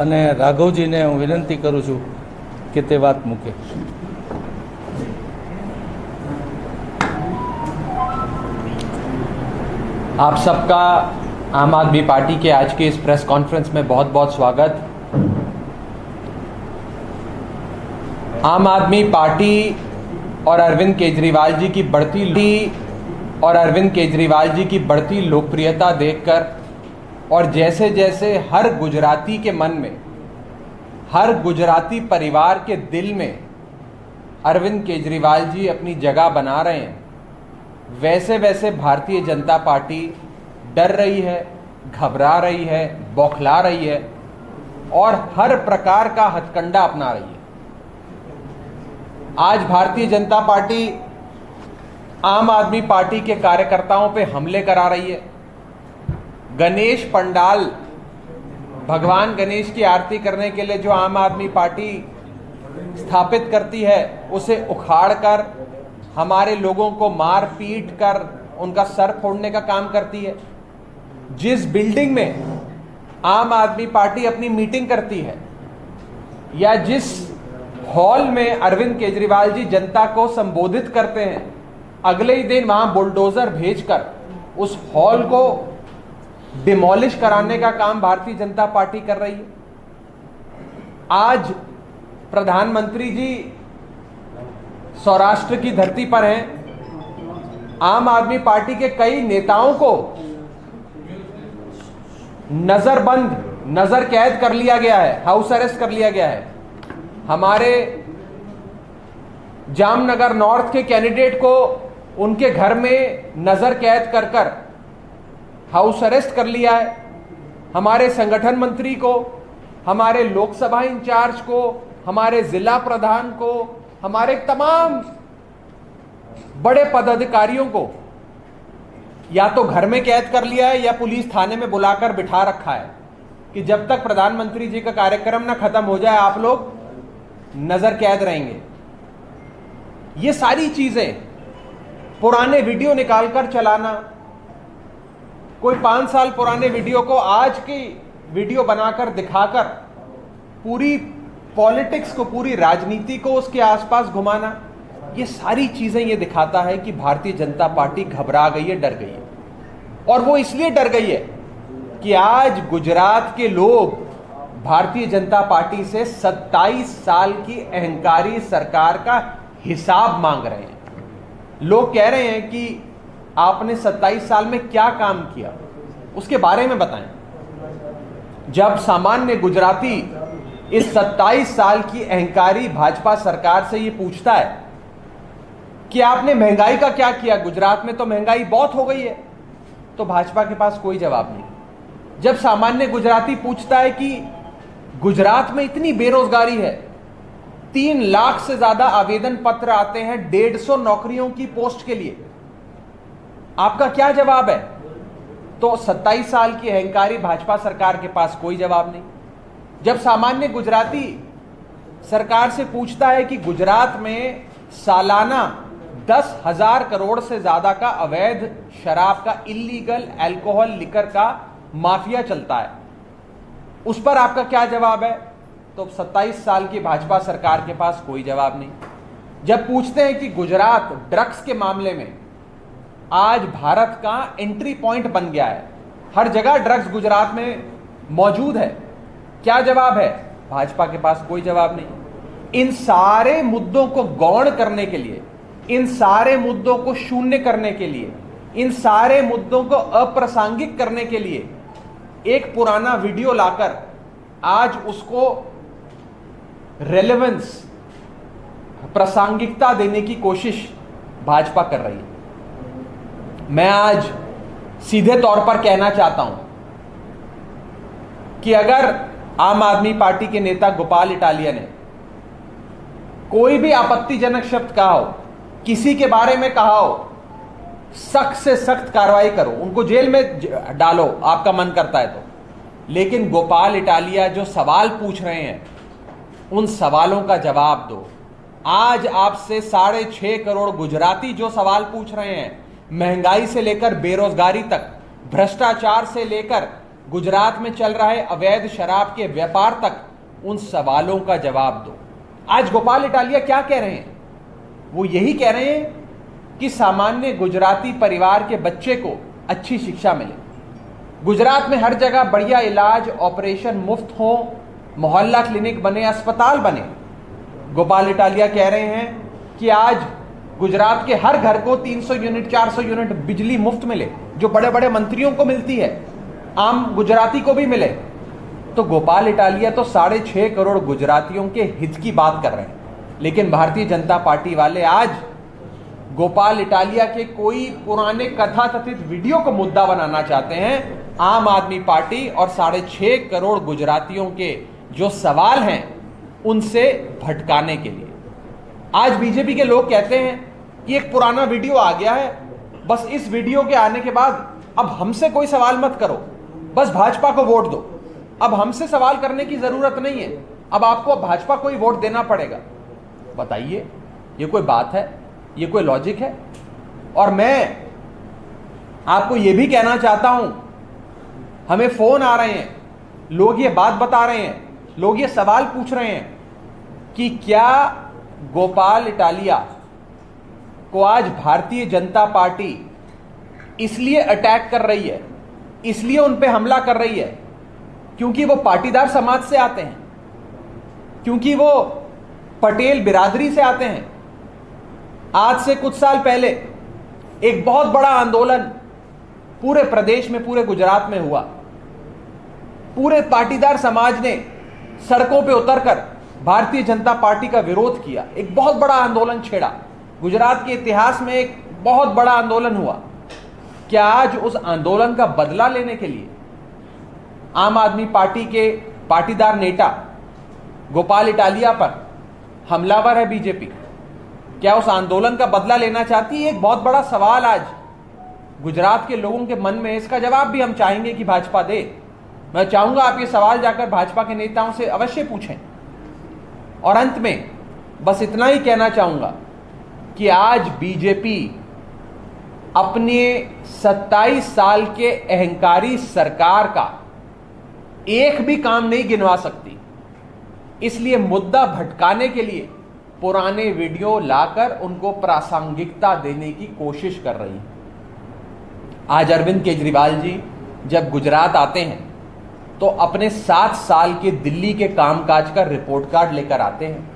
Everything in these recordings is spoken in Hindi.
અને રાઘવજીને હું વિનંતી કરું છું કે તે વાત મૂકે. आप सबका आम आदमी पार्टी के आज के इस प्रेस कॉन्फ्रेंस में बहुत बहुत स्वागत. आम आदमी पार्टी और अरविंद केजरीवाल जी की बढ़ती लोकप्रियता देखकर और जैसे जैसे हर गुजराती के मन में, हर गुजराती परिवार के दिल में अरविंद केजरीवाल जी अपनी जगह बना रहे हैं, वैसे वैसे भारतीय जनता पार्टी डर रही है, घबरा रही है, बौखला रही है और हर प्रकार का हथकंडा अपना रही है. आज भारतीय जनता पार्टी आम आदमी पार्टी के कार्यकर्ताओं पे हमले करा रही है. गणेश पंडाल, भगवान गणेश की आरती करने के लिए जो आम आदमी पार्टी स्थापित करती है, उसे उखाड़कर हमारे लोगों को मार पीट कर उनका सर फोड़ने का काम करती है. जिस बिल्डिंग में आम आदमी पार्टी अपनी मीटिंग करती है या जिस हॉल में अरविंद केजरीवाल जी जनता को संबोधित करते हैं, अगले ही दिन वहां बुलडोजर भेजकर उस हॉल को डिमोलिश कराने का काम भारतीय जनता पार्टी कर रही है. आज प्रधानमंत्री जी सौराष्ट्र की धरती पर हैं. आम आदमी पार्टी के कई नेताओं को नजर कैद कर लिया गया है, हाउस अरेस्ट कर लिया गया है. हमारे जामनगर नॉर्थ के कैंडिडेट को उनके घर में नजर कैद कर कर हाउस अरेस्ट कर लिया है. हमारे संगठन मंत्री को, हमारे लोकसभा इंचार्ज को, हमारे जिला प्रधान को, हमारे तमाम बड़े पदाधिकारियों को या तो घर में कैद कर लिया है या पुलिस थाने में बुलाकर बिठा रखा है कि जब तक प्रधानमंत्री जी का कार्यक्रम ना खत्म हो जाए आप लोग नजर कैद रहेंगे. ये सारी चीजें, पुराने वीडियो निकालकर चलाना, कोई 5 साल पुराने वीडियो को आज की वीडियो बनाकर दिखाकर पूरी पॉलिटिक्स को, पूरी राजनीति को उसके आसपास घुमाना, ये सारी चीजें ये दिखाता है कि भारतीय जनता पार्टी घबरा गई है, डर गई है. और वो इसलिए डर गई है कि आज गुजरात के लोग भारतीय जनता पार्टी से 27 साल की अहंकारी सरकार का हिसाब मांग रहे हैं. लोग कह रहे हैं कि आपने 27 साल में क्या काम किया, उसके बारे में बताएं. जब सामान्य गुजराती इस 27 साल की अहंकारी भाजपा सरकार से ये पूछता है कि आपने महंगाई का क्या किया, गुजरात में तो महंगाई बहुत हो गई है, तो भाजपा के पास कोई जवाब नहीं. जब सामान्य गुजराती पूछता है कि गुजरात में इतनी बेरोजगारी है, 3 लाख से ज्यादा आवेदन पत्र आते हैं 150 नौकरियों की पोस्ट के लिए, आपका क्या जवाब है? तो 27 साल की अहंकारी भाजपा सरकार के पास कोई जवाब नहीं. जब सामान्य गुजराती सरकार से पूछता है कि गुजरात में सालाना 10,000 करोड़ से ज्यादा का अवैध शराब का, इलीगल अल्कोहल लिकर का माफिया चलता है, उस पर आपका क्या जवाब है? तो 27 साल की भाजपा सरकार के पास कोई जवाब नहीं. जब पूछते हैं कि गुजरात ड्रग्स के मामले में आज भारत का एंट्री पॉइंट बन गया है, हर जगह ड्रग्स गुजरात में मौजूद है, क्या जवाब है? भाजपा के पास कोई जवाब नहीं. इन सारे मुद्दों को गौण करने के लिए, इन सारे मुद्दों को शून्य करने के लिए, इन सारे मुद्दों को अप्रासंगिक करने के लिए एक पुराना वीडियो लाकर आज उसको रेलेवेंस, प्रासंगिकता देने की कोशिश भाजपा कर रही है. मैं आज सीधे तौर पर कहना चाहता हूं कि अगर आम आदमी पार्टी के नेता गोपाल इटालिया ने कोई भी आपत्तिजनक शब्द कहा हो, किसी के बारे में कहा हो, सख्त से सख्त कार्रवाई करो, उनको जेल में डालो आपका मन करता है तो. लेकिन गोपाल इटालिया जो सवाल पूछ रहे हैं, उन सवालों का जवाब दो. आज आपसे 6.5 करोड़ गुजराती जो सवाल पूछ रहे हैं, महंगाई से लेकर बेरोजगारी तक, भ्रष्टाचार से लेकर गुजरात में चल रहे अवैध शराब के व्यापार तक, उन सवालों का जवाब दो। आज गोपाल इटालिया क्या कह रहे हैं? वो यही कह रहे हैं कि सामान्य गुजराती परिवार के बच्चे को अच्छी शिक्षा मिले, गुजरात में हर जगह बढ़िया इलाज, ऑपरेशन मुफ्त हो, मोहल्ला क्लिनिक बने, अस्पताल बने। गोपाल इटालिया कह रहे हैं कि आज गुजरात के हर घर को 300 यूनिट 400 यूनिट बिजली मुफ्त मिले, जो बड़े बड़े मंत्रियों को मिलती है, आम गुजराती को भी मिले। तो गोपाल इटालिया तो 6.5 करोड़ गुजरातियों के हित की बात कर रहे हैं, लेकिन भारतीय जनता पार्टी वाले आज गोपाल इटालिया के कोई पुराने कथाकथित वीडियो को मुद्दा बनाना चाहते हैं आम आदमी पार्टी और 6.5 करोड़ गुजरातियों के जो सवाल हैं उनसे भटकाने के लिए। आज बीजेपी के लोग कहते हैं कि एक पुराना वीडियो आ गया है, बस इस वीडियो के आने के बाद अब हमसे कोई सवाल मत करो, बस भाजपा को वोट दो, अब हमसे सवाल करने की जरूरत नहीं है, अब आपको भाजपा को ही वोट देना पड़ेगा। बताइए, ये कोई बात है? ये कोई लॉजिक है? और मैं आपको यह भी कहना चाहता हूं, हमें फोन आ रहे हैं, लोग ये बात बता रहे हैं, लोग ये सवाल पूछ रहे हैं कि क्या गोपाल इटालिया को आज भारतीय जनता पार्टी इसलिए अटैक कर रही है, इसलिए उन पे हमला कर रही है क्योंकि वो पाटीदार समाज से आते हैं, क्योंकि वो पटेल बिरादरी से आते हैं। आज से कुछ साल पहले एक बहुत बड़ा आंदोलन पूरे प्रदेश में, पूरे गुजरात में हुआ। पूरे पाटीदार समाज ने सड़कों पे उतरकर भारतीय जनता पार्टी का विरोध किया, एक बहुत बड़ा आंदोलन छेड़ा। गुजरात के इतिहास में एक बहुत बड़ा आंदोलन हुआ। क्या आज उस आंदोलन का बदला लेने के लिए आम आदमी पार्टी के पाटीदार नेता गोपाल इटालिया पर हमलावर है बीजेपी? क्या उस आंदोलन का बदला लेना चाहती है? एक बहुत बड़ा सवाल आज गुजरात के लोगों के मन में। इसका जवाब भी हम चाहेंगे कि भाजपा दे। मैं चाहूंगा आप ये सवाल जाकर भाजपा के नेताओं से अवश्य पूछें। और अंत में बस इतना ही कहना चाहूंगा कि आज बीजेपी अपने 27 साल के अहंकारी सरकार का एक भी काम नहीं गिनवा सकती, इसलिए मुद्दा भटकाने के लिए पुराने वीडियो लाकर उनको प्रासंगिकता देने की कोशिश कर रही है। आज अरविंद केजरीवाल जी जब गुजरात आते हैं तो अपने 7 साल के दिल्ली के कामकाज का रिपोर्ट कार्ड लेकर आते हैं,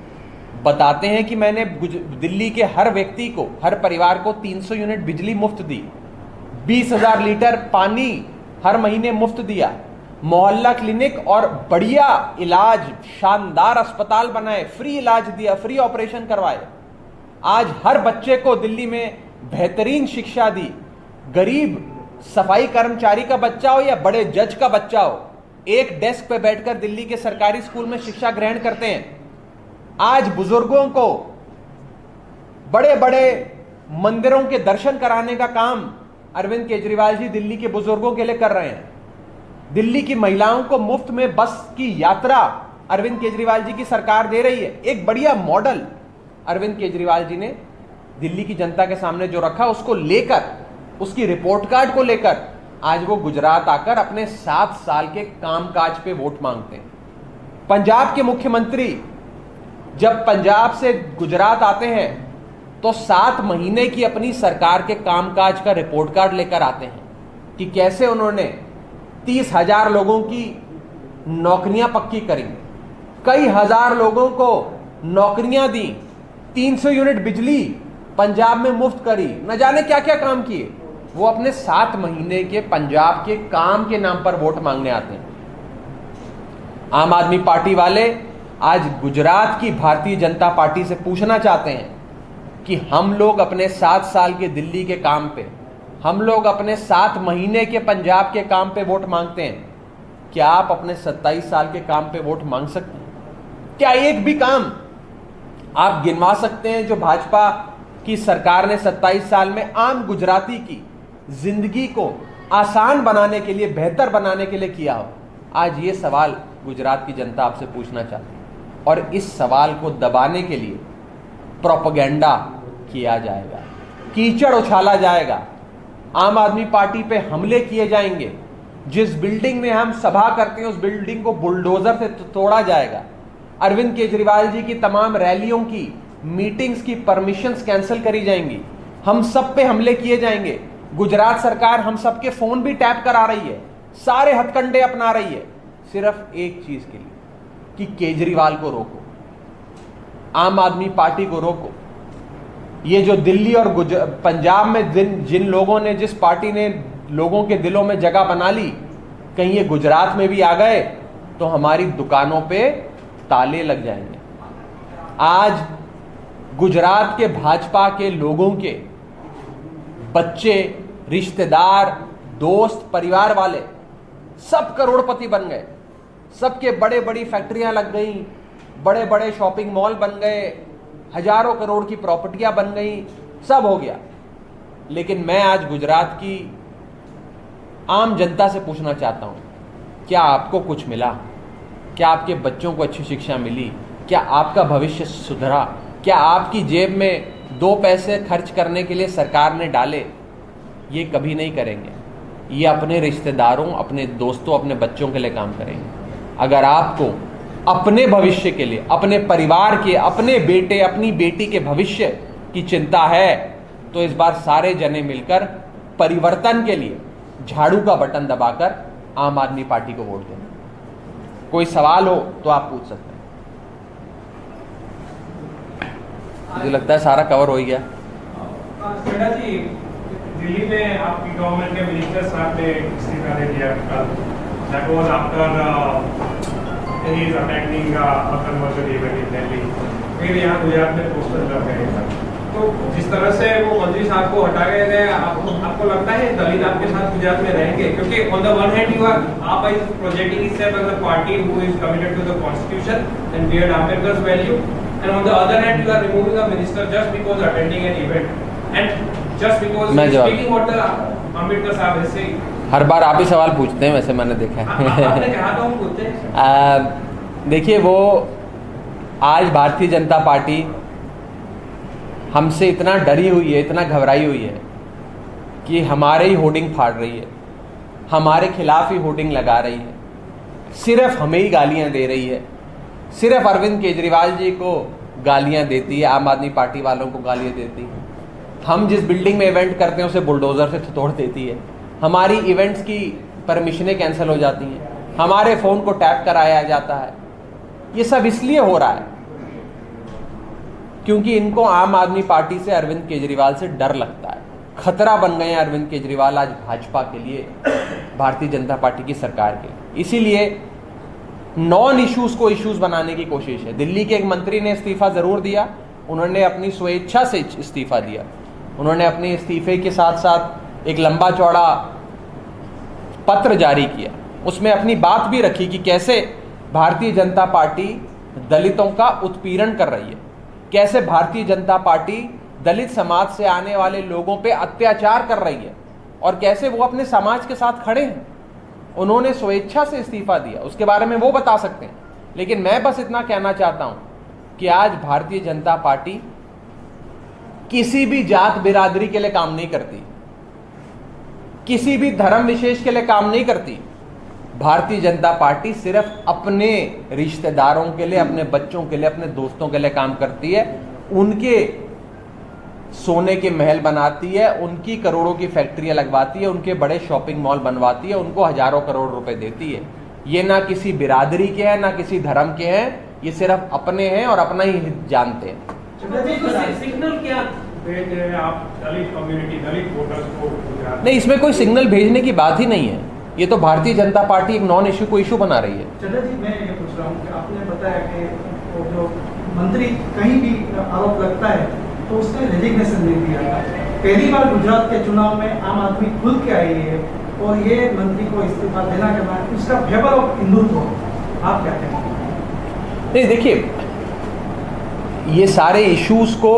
बताते हैं कि मैंने दिल्ली के हर व्यक्ति को, हर परिवार को 300 यूनिट बिजली मुफ्त दी, 20,000 लीटर पानी हर महीने मुफ्त दिया, मोहल्ला क्लिनिक और बढ़िया इलाज, शानदार अस्पताल बनाए, फ्री इलाज दिया, फ्री ऑपरेशन करवाए। आज हर बच्चे को दिल्ली में बेहतरीन शिक्षा दी। गरीब सफाई कर्मचारी का बच्चा हो या बड़े जज का बच्चा हो, एक डेस्क पे बैठकर दिल्ली के सरकारी स्कूल में शिक्षा ग्रहण करते हैं। आज बुजुर्गों को बड़े बड़े मंदिरों के दर्शन कराने का काम अरविंद केजरीवाल जी दिल्ली के बुजुर्गों के लिए कर रहे हैं। दिल्ली की महिलाओं को मुफ्त में बस की यात्रा अरविंद केजरीवाल जी की सरकार दे रही है। एक बढ़िया मॉडल अरविंद केजरीवाल जी ने दिल्ली की जनता के सामने जो रखा, उसको लेकर, उसकी रिपोर्ट कार्ड को लेकर आज वो गुजरात आकर अपने 7 साल के कामकाज पे वोट मांगते हैं। पंजाब के मुख्यमंत्री जब पंजाब से गुजरात आते हैं तो 7 महीने की अपनी सरकार के कामकाज का रिपोर्ट कार्ड लेकर आते हैं कि कैसे उन्होंने 30,000 लोगों की नौकरियां पक्की करी, कई हजार लोगों को नौकरियां दी, 300 यूनिट बिजली पंजाब में मुफ्त करी, न जाने क्या क्या काम किए। वो अपने 7 महीने के पंजाब के काम के नाम पर वोट मांगने आते हैं। आम आदमी पार्टी वाले आज गुजरात की भारतीय जनता पार्टी से पूछना चाहते हैं कि हम लोग अपने 7 साल के दिल्ली के काम पे, हम लोग अपने 7 महीने के पंजाब के काम पे वोट मांगते हैं, क्या आप अपने 27 साल के काम पे वोट मांग सकते हैं? क्या एक भी काम आप गिनवा सकते हैं जो भाजपा की सरकार ने 27 साल में आम गुजराती की जिंदगी को आसान बनाने के लिए, बेहतर बनाने के लिए किया हो? आज ये सवाल गुजरात की जनता आपसे पूछना चाहती है और इस सवाल को दबाने के लिए प्रोपेगेंडा किया जाएगा, कीचड़ उछाला जाएगा, आम आदमी पार्टी पे हमले किए जाएंगे, जिस बिल्डिंग में हम सभा करते हैं उस बिल्डिंग को बुलडोजर से तोड़ा जाएगा। अरविंद केजरीवाल जी की तमाम रैलियों की, मीटिंग्स की परमिशंस कैंसिल करी जाएंगी। हम सब पे हमले किए जाएंगे। गुजरात सरकार हम सब के फोन भी टैप करा रही है, सारे हथकंडे अपना रही है, सिर्फ एक चीज के लिए कि केजरीवाल को रोको, आम आदमी पार्टी को रोको। ये जो दिल्ली और पंजाब में जिन लोगों ने, जिस पार्टी ने लोगों के दिलों में जगह बना ली, कहीं ये गुजरात में भी आ गए तो हमारी दुकानों पे ताले लग जाएंगे। आज गुजरात के भाजपा के लोगों के बच्चे, रिश्तेदार, दोस्त, परिवार वाले सब करोड़पति बन गए। सबके बड़े बड़ी फैक्ट्रियां लग गई, बड़े बड़े शॉपिंग मॉल बन गए, हजारों करोड़ की प्रॉपर्टियां बन गई, सब हो गया। लेकिन मैं आज गुजरात की आम जनता से पूछना चाहता हूं, क्या आपको कुछ मिला? क्या आपके बच्चों को अच्छी शिक्षा मिली? क्या आपका भविष्य सुधरा? क्या आपकी जेब में 2 पैसे खर्च करने के लिए सरकार ने डाले? ये कभी नहीं करेंगे। ये अपने रिश्तेदारों, अपने दोस्तों, अपने बच्चों के लिए काम करेंगे। अगर आपको अपने भविष्य के लिए, अपने परिवार के, अपने बेटे, अपनी बेटी के भविष्य की चिंता है तो इस बार सारे जने मिलकर परिवर्तन के लिए झाड़ू का बटन दबाकर आम आदमी पार्टी को वोट देना। कोई सवाल हो तो आप पूछ सकते हैं। मुझे लगता है सारा कवर हो ही गया। जी, दिल्ली में आपकी गवर्नमेंट के मिनिस्टर साहब ने इस्तीफा दे दिया कल। That was after he is attending a conversion event in Delhi। फिर यहाँ गुजरात में पोस्टर लग गए थे। तो जिस तरह से वो मंत्री साहब को हटा गए थे, आपको लगता है दलित आपके साथ गुजरात में रहेंगे? क्योंकि on the one hand you are आप is projecting himself as a party who is committed to the constitution and beard Ambedkar's value, and on the other hand you are removing a minister just because attending an event and just because he is speaking what the Ambedkar साहब है saying। हर बार आप ही सवाल पूछते हैं, वैसे मैंने देखा है। आपने कहा था हम पूछते हैं। देखिए, वो आज भारतीय जनता पार्टी हमसे इतना डरी हुई है, इतना घबराई हुई है कि हमारे ही होर्डिंग फाड़ रही है, हमारे खिलाफ ही होर्डिंग लगा रही है, सिर्फ हमें ही गालियां दे रही है, सिर्फ अरविंद केजरीवाल जी को गालियां देती है, आम आदमी पार्टी वालों को गालियां देती है। हम जिस बिल्डिंग में इवेंट करते हैं उसे बुलडोजर से तोड़ देती है, हमारी इवेंट्स की परमिशनें कैंसिल हो जाती हैं, हमारे फोन को टैप कराया जाता है। ये सब इसलिए हो रहा है क्योंकि इनको आम आदमी पार्टी से, अरविंद केजरीवाल से डर लगता है। खतरा बन गए हैं अरविंद केजरीवाल आज भाजपा के लिए, भारतीय जनता पार्टी की सरकार के लिए। इसीलिए नॉन इश्यूज को इश्यूज बनाने की कोशिश है। दिल्ली के एक मंत्री ने इस्तीफा जरूर दिया, उन्होंने अपनी स्वेच्छा से इस्तीफा दिया। उन्होंने अपने इस्तीफे के साथ साथ एक लंबा चौड़ा पत्र जारी किया, उसमें अपनी बात भी रखी कि कैसे भारतीय जनता पार्टी दलितों का उत्पीड़न कर रही है, कैसे भारतीय जनता पार्टी दलित समाज से आने वाले लोगों पे अत्याचार कर रही है और कैसे वो अपने समाज के साथ खड़े हैं। उन्होंने स्वेच्छा से इस्तीफा दिया, उसके बारे में वो बता सकते हैं। लेकिन मैं बस इतना कहना चाहता हूं कि आज भारतीय जनता पार्टी किसी भी जात बिरादरी के लिए काम नहीं करती, किसी भी धर्म विशेष के लिए काम नहीं करती। भारतीय जनता पार्टी सिर्फ अपने रिश्तेदारों के लिए, अपने बच्चों के लिए, अपने दोस्तों के लिए काम करती है। उनके सोने के महल बनाती है, उनकी करोड़ों की फैक्ट्रियां लगवाती है, उनके बड़े शॉपिंग मॉल बनवाती है, उनको हजारों करोड़ रुपए देती है। ये ना किसी बिरादरी के हैं, ना किसी धर्म के हैं, ये सिर्फ अपने हैं और अपना ही हित जानते हैं। सिग्नल क्या भेज रहे हैं आप दलित कम्युनिटी, दलित वोटर्स को? नहीं, इसमें कोई सिग्नल भेजने की बात ही नहीं है। ये तो भारतीय जनता पार्टी एक नॉन इश्यू को इश्यू बना रही है। चंद्र जी, मैं ये पूछ रहा हूँ कि आपने बताया कि वो जो मंत्री कहीं भी आरोप लगता है तो उसने रेजिग्नेशन दे दिया था। पहली बार गुजरात के चुनाव में आम आदमी खुल के आई है और ये मंत्री को इस्तीफा देना के बाद उसका फेवर ऑफ हिंदुत्व, आप क्या कहते हैं? नहीं, देखिए, ये सारे इश्यूज को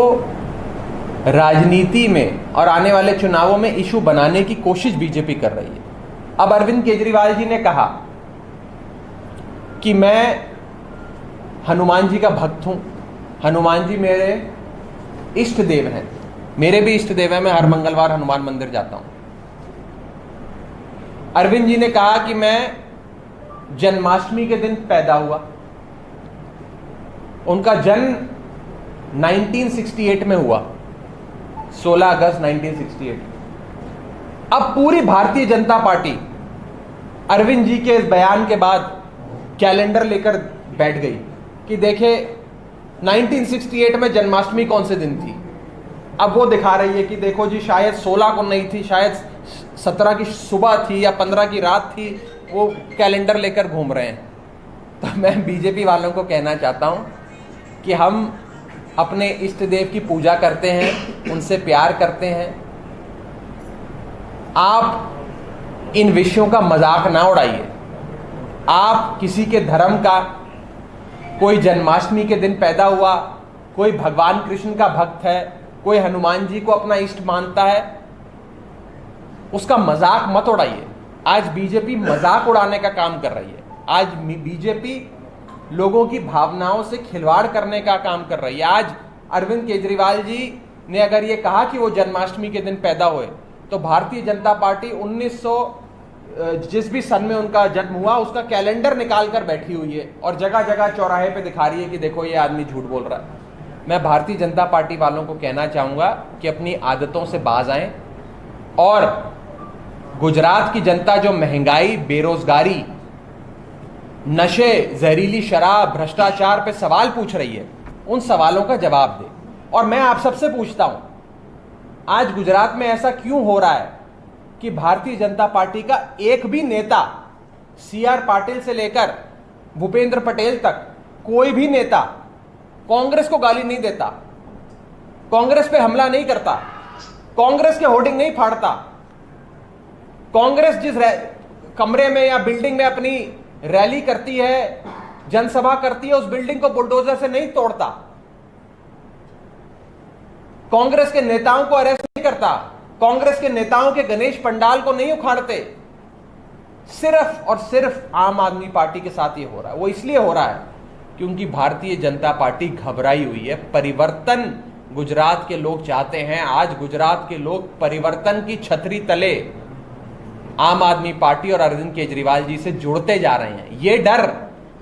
राजनीति में और आने वाले चुनावों में इशू बनाने की कोशिश बीजेपी कर रही है। अब अरविंद केजरीवाल जी ने कहा कि मैं हनुमान जी का भक्त हूं, हनुमान जी मेरे इष्ट देव हैं, मेरे भी इष्ट देव हैं, मैं हर मंगलवार हनुमान मंदिर जाता हूं। अरविंद जी ने कहा कि मैं जन्माष्टमी के दिन पैदा हुआ। उनका जन्म 1968 में हुआ, 16 अगस्त 1968। अब पूरी भारतीय जनता पार्टी अरविंद जी के इस बयान के बाद कैलेंडर लेकर बैठ गई कि देखे 1968 में जन्माष्टमी कौन से दिन थी। अब वो दिखा रही है कि देखो जी शायद 16 को नहीं थी, शायद 17 की सुबह थी या 15 की रात थी। वो कैलेंडर लेकर घूम रहे हैं। तो मैं बीजेपी वालों को कहना चाहता हूं कि हम अपने इष्ट देव की पूजा करते हैं, उनसे प्यार करते हैं। आप इन विषयों का मजाक ना उड़ाइए। आप किसी के धर्म का, कोई जन्माष्टमी के दिन पैदा हुआ, कोई भगवान कृष्ण का भक्त है, कोई हनुमान जी को अपना इष्ट मानता है, उसका मजाक मत उड़ाइए। आज बीजेपी मजाक उड़ाने का काम कर रही है। आज बीजेपी लोगों की भावनाओं से खिलवाड़ करने का काम कर रही है। आज अरविंद केजरीवाल जी ने अगर ये कहा कि वो जन्माष्टमी के दिन पैदा हुए, तो भारतीय जनता पार्टी 1900 जिस भी सन में उनका जन्म हुआ उसका कैलेंडर निकाल कर बैठी हुई है और जगह जगह चौराहे पे दिखा रही है कि देखो ये आदमी झूठ बोल रहा है। मैं भारतीय जनता पार्टी वालों को कहना चाहूंगा कि अपनी आदतों से बाज आएं और गुजरात की जनता जो महंगाई, बेरोजगारी, नशे, जहरीली शराब, भ्रष्टाचार पे सवाल पूछ रही है, उन सवालों का जवाब दे। और मैं आप सबसे पूछता हूं, आज गुजरात में ऐसा क्यों हो रहा है कि भारतीय जनता पार्टी का एक भी नेता, CR पाटिल से लेकर भूपेंद्र पटेल तक, कोई भी नेता कांग्रेस को गाली नहीं देता, कांग्रेस पे हमला नहीं करता, कांग्रेस के होर्डिंग नहीं फाड़ता, कांग्रेस जिस कमरे में या बिल्डिंग में अपनी रैली करती है, जनसभा करती है, उस बिल्डिंग को बुलडोजर से नहीं तोड़ता, कांग्रेस के नेताओं को अरेस्ट नहीं करता, कांग्रेस के नेताओं के गणेश पंडाल को नहीं उखाड़ते। सिर्फ और सिर्फ आम आदमी पार्टी के साथ ये हो रहा है। वो इसलिए हो रहा है क्योंकि भारतीय जनता पार्टी घबराई हुई है। परिवर्तन गुजरात के लोग चाहते हैं। आज गुजरात के लोग परिवर्तन की छतरी तले आम आदमी पार्टी और अरविंद केजरीवाल जी से जुड़ते जा रहे हैं। ये डर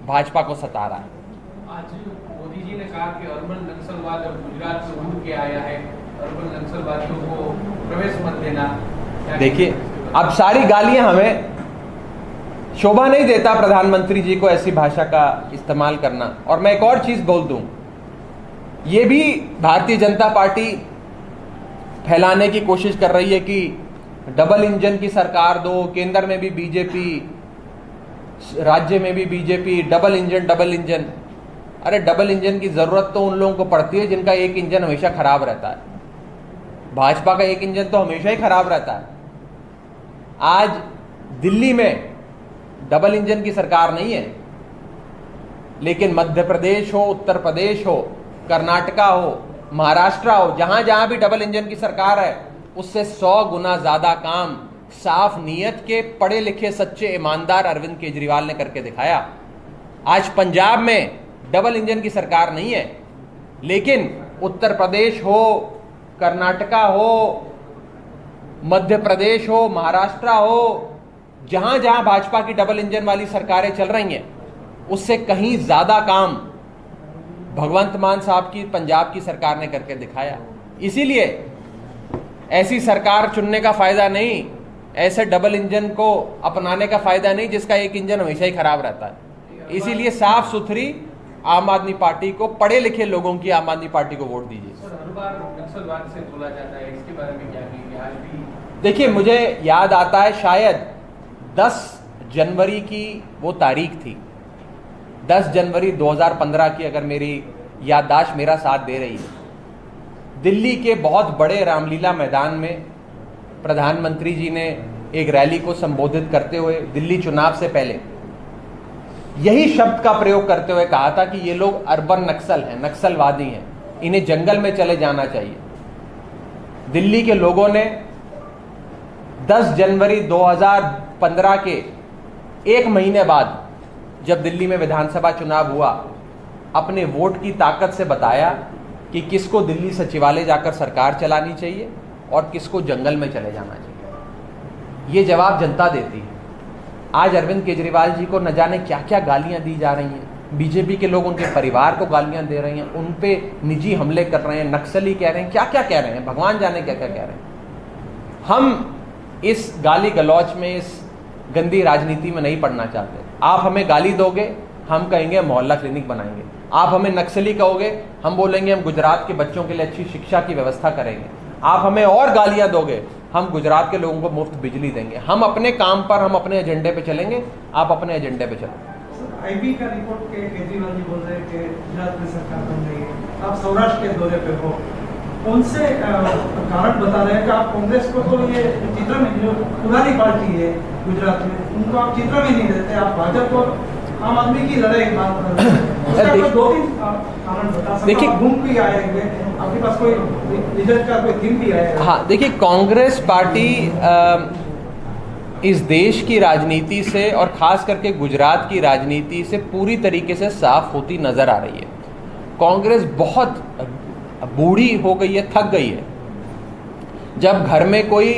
भाजपा को सता रहा है। आज मोदी जी ने कहा कि अर्बन नक्सलवाद अब गुजरात से उड़ के आया है, अर्बन नक्सलवादियों को प्रवेश मत देना। देखिए, अब सारी गालियां हमें शोभा नहीं देता प्रधानमंत्री जी को ऐसी भाषा का इस्तेमाल करना। और मैं एक और चीज बोल दूं, ये भी भारतीय जनता पार्टी फैलाने की कोशिश कर रही है कि डबल इंजन की सरकार दो, केंद्र में भी बीजेपी, राज्य में भी बीजेपी, डबल इंजन। अरे डबल इंजन की जरूरत तो उन लोगों को पड़ती है जिनका एक इंजन हमेशा खराब रहता है। भाजपा का एक इंजन तो हमेशा ही खराब रहता है। आज दिल्ली में डबल इंजन की सरकार नहीं है, लेकिन मध्य प्रदेश हो, उत्तर प्रदेश हो, कर्नाटका हो, महाराष्ट्र हो, जहां जहां भी डबल इंजन की सरकार है, उससे 100 गुना ज्यादा काम साफ नीयत के पढ़े लिखे सच्चे ईमानदार अरविंद केजरीवाल ने करके दिखाया। आज पंजाब में डबल इंजन की सरकार नहीं है, लेकिन उत्तर प्रदेश हो, कर्नाटका हो, मध्य प्रदेश हो, महाराष्ट्र हो, जहां जहां भाजपा की डबल इंजन वाली सरकारें चल रही हैं, उससे कहीं ज्यादा काम भगवंत मान साहब की पंजाब की सरकार ने करके दिखाया। इसीलिए ऐसी सरकार चुनने का फायदा नहीं, ऐसे डबल इंजन को अपनाने का फायदा नहीं जिसका एक इंजन हमेशा ही खराब रहता है। इसीलिए साफ सुथरी आम आदमी पार्टी को, पढ़े लिखे लोगों की आम आदमी पार्टी को वोट दीजिए। सर, हर बार नक्सलवाद से बोला जाता है, इसके बारे में क्या कहेंगे? आज भी देखिए, मुझे याद आता है शायद 10 जनवरी की वो तारीख थी, 10 जनवरी 2015 की, अगर मेरी याददाश्त मेरा साथ दे रही है। दिल्ली के बहुत बड़े रामलीला मैदान में प्रधानमंत्री जी ने एक रैली को संबोधित करते हुए दिल्ली चुनाव से पहले यही शब्द का प्रयोग करते हुए कहा था कि ये लोग अर्बन नक्सल हैं, नक्सलवादी हैं, इन्हें जंगल में चले जाना चाहिए। दिल्ली के लोगों ने 10 जनवरी 2015 के एक महीने बाद, जब दिल्ली में विधानसभा चुनाव हुआ, अपने वोट की ताकत से बताया कि किसको दिल्ली सचिवालय जाकर सरकार चलानी चाहिए और किसको जंगल में चले जाना चाहिए। ये जवाब जनता देती है। आज अरविंद केजरीवाल जी को न जाने क्या क्या गालियां दी जा रही हैं, बीजेपी के लोग उनके परिवार को गालियां दे रहे हैं, उन पे निजी हमले कर रहे हैं, नक्सली कह रहे हैं, क्या क्या कह रहे हैं, भगवान जाने क्या क्या कह रहे हैं। हम इस गाली गलौच में, इस गंदी राजनीति में नहीं पड़ना चाहते। आप हमें गाली दोगे, हम कहेंगे मोहल्ला क्लिनिक बनाएंगे। आप हमें नक्सली कहोगे, हम बोलेंगे हम गुजरात के बच्चों के लिए अच्छी शिक्षा की व्यवस्था करेंगे। आप हमें और गालियां दोगे, हम गुजरात के लोगों को मुफ्त बिजली देंगे। हम अपने काम पर, हम अपने एजेंडे पे चलेंगे, आप अपने एजेंडे पे चलो। आईबी का रिपोर्ट के केजरीवाल जी बोल रहे हैं कि गुजरात में सरकार बन रही है, आप सौराष्ट्र के दौरे पे हो, उनसे कारण बता रहे हैं कि आप कांग्रेस को तो ये चित्र में, जो पुरानी पार्टी है गुजरात में, उनको आप चित्र में नहीं देते, आप भाजपा और आम आदमी की लड़ाई की बात कर रहे हैं। उसका कोई 2-3 कारण बता सकते? देखिए, घूम भी आएंगे, आपके पास कोई रिजल्ट का कोई थीम भी आएगा? हाँ, देखिए, कांग्रेस पार्टी इस देश की राजनीति से और खास करके गुजरात की राजनीति से पूरी तरीके से साफ होती नजर आ रही है। कांग्रेस बहुत बूढ़ी हो गई है, थक गई है। जब घर में कोई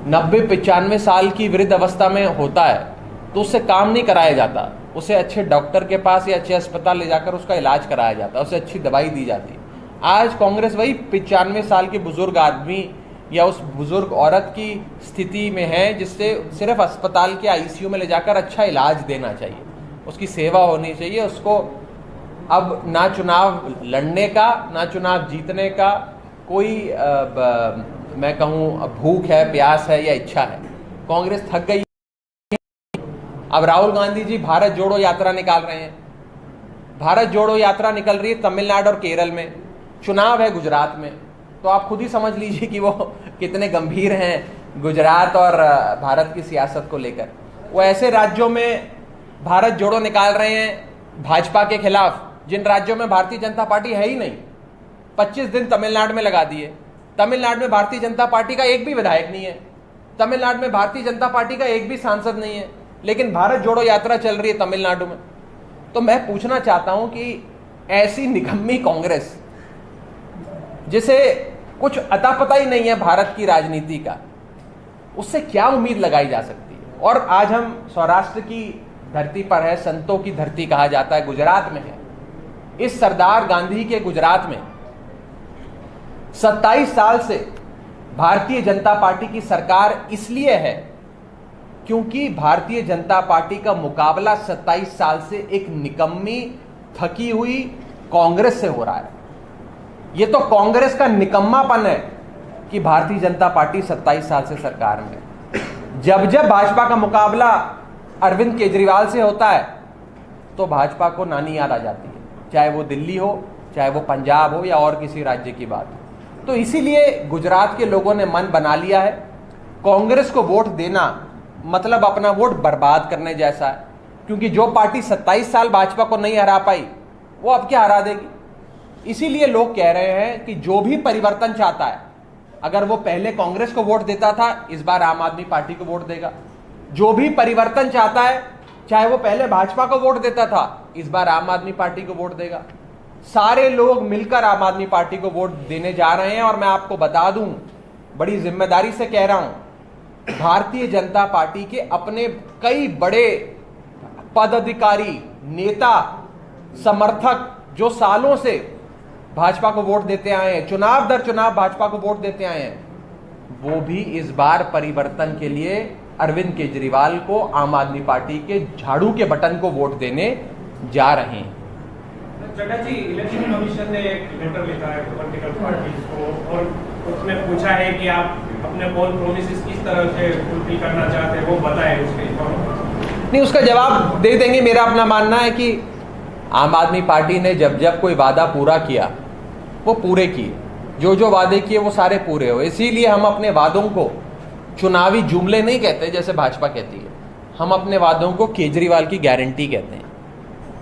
90-95 साल की वृद्ध अवस्था में होता है तो उससे काम नहीं कराया जाता, उसे अच्छे डॉक्टर के पास या अच्छे अस्पताल ले जाकर उसका इलाज कराया जाता है, उसे अच्छी दवाई दी जाती है। आज कांग्रेस वही 95 साल के बुजुर्ग आदमी या उस बुजुर्ग औरत की स्थिति में है जिससे सिर्फ अस्पताल के आईसीयू में ले जाकर अच्छा इलाज देना चाहिए, उसकी सेवा होनी चाहिए। उसको अब ना चुनाव लड़ने का, ना चुनाव जीतने का कोई मैं कहूँ भूख है, प्यास है या इच्छा है। कांग्रेस थक गई। अब राहुल गांधी जी भारत जोड़ो यात्रा निकाल रहे हैं। भारत जोड़ो यात्रा निकल रही है तमिलनाडु और केरल में, चुनाव है गुजरात में, तो आप खुद ही समझ लीजिए कि वो कितने गंभीर हैं गुजरात और भारत की सियासत को लेकर। वो ऐसे राज्यों में भारत जोड़ो निकाल रहे हैं भाजपा के खिलाफ जिन राज्यों में भारतीय जनता पार्टी है ही नहीं। 25 दिन तमिलनाडु में लगा दिए। तमिलनाडु में भारतीय जनता पार्टी का एक भी विधायक नहीं है, तमिलनाडु में भारतीय जनता पार्टी का एक भी सांसद नहीं है, लेकिन भारत जोड़ो यात्रा चल रही है तमिलनाडु में। तो मैं पूछना चाहता हूं कि ऐसी निकम्मी कांग्रेस जिसे कुछ अता पता ही नहीं है भारत की राजनीति का, उससे क्या उम्मीद लगाई जा सकती है। और आज हम सौराष्ट्र की धरती पर है, संतों की धरती कहा जाता है, गुजरात में है। इस सरदार गांधी के गुजरात में 27 साल से भारतीय जनता पार्टी की सरकार इसलिए है क्योंकि भारतीय जनता पार्टी का मुकाबला 27 साल से एक निकम्मी, थकी हुई कांग्रेस से हो रहा है। ये तो कांग्रेस का निकम्मापन है कि भारतीय जनता पार्टी 27 साल से सरकार में। जब जब भाजपा का मुकाबला अरविंद केजरीवाल से होता है तो भाजपा को नानी याद आ जाती है, चाहे वो दिल्ली हो, चाहे वो पंजाब हो या और किसी राज्य की बात हो। तो इसीलिए गुजरात के लोगों ने मन बना लिया है, कांग्रेस को वोट देना मतलब अपना वोट बर्बाद करने जैसा है, क्योंकि जो पार्टी 27 साल भाजपा को नहीं हरा पाई वो अब क्या हरा देगी। इसीलिए लोग कह रहे हैं कि जो भी परिवर्तन चाहता है, अगर वो पहले कांग्रेस को वोट देता था, इस बार आम आदमी पार्टी को वोट देगा। जो भी परिवर्तन चाहता है, चाहे वो पहले भाजपा को वोट देता था, इस बार आम आदमी पार्टी को वोट देगा। सारे लोग मिलकर आम आदमी पार्टी को वोट देने जा रहे हैं। और मैं आपको बता दूं, बड़ी जिम्मेदारी से कह रहा हूं, भारतीय जनता पार्टी के अपने कई बड़े पदाधिकारी, नेता, समर्थक जो सालों से भाजपा को वोट देते आए हैं, चुनाव दर चुनाव भाजपा को वोट देते आए हैं, वो भी इस बार परिवर्तन के लिए अरविंद केजरीवाल को, आम आदमी पार्टी के झाड़ू के बटन को वोट देने जा रहे हैं। चड्ढा जी, इलेक्शन कमीशन ने एक लेटर लिखा है पॉलिटिकल पार्टीज को और उसमें पूछा है कि आप अपने पोल प्रोमिसेस किस तरह से फुलफिल करना चाहते हैं, वो बताएं उसके। नहीं, उसका जवाब दे देंगे। मेरा अपना मानना है कि आम आदमी पार्टी ने जब जब कोई वादा पूरा किया वो पूरे किए, जो जो वादे किए वो सारे पूरे हुए। इसीलिए हम अपने वादों को चुनावी जुमले नहीं कहते जैसे भाजपा कहती है, हम अपने वादों को केजरीवाल की गारंटी कहते हैं।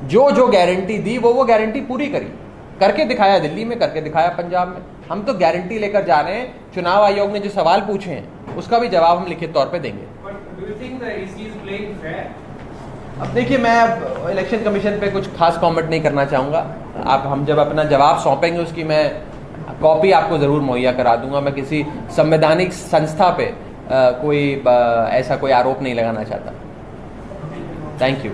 जो जो गारंटी दी वो गारंटी पूरी करी, करके दिखाया, दिल्ली में करके दिखाया, पंजाब में। हम तो गारंटी लेकर जा रहे हैं। चुनाव आयोग ने जो सवाल पूछे हैं उसका भी जवाब हम लिखित तौर पे देंगे। अब देखिए, मैं अब इलेक्शन कमीशन पे कुछ खास कमेंट नहीं करना चाहूँगा। हम जब अपना जवाब सौंपेंगे उसकी मैं कॉपी आपको ज़रूर मुहैया करा दूंगा। मैं किसी संवैधानिक संस्था पे ऐसा कोई आरोप नहीं लगाना चाहता। Thank you.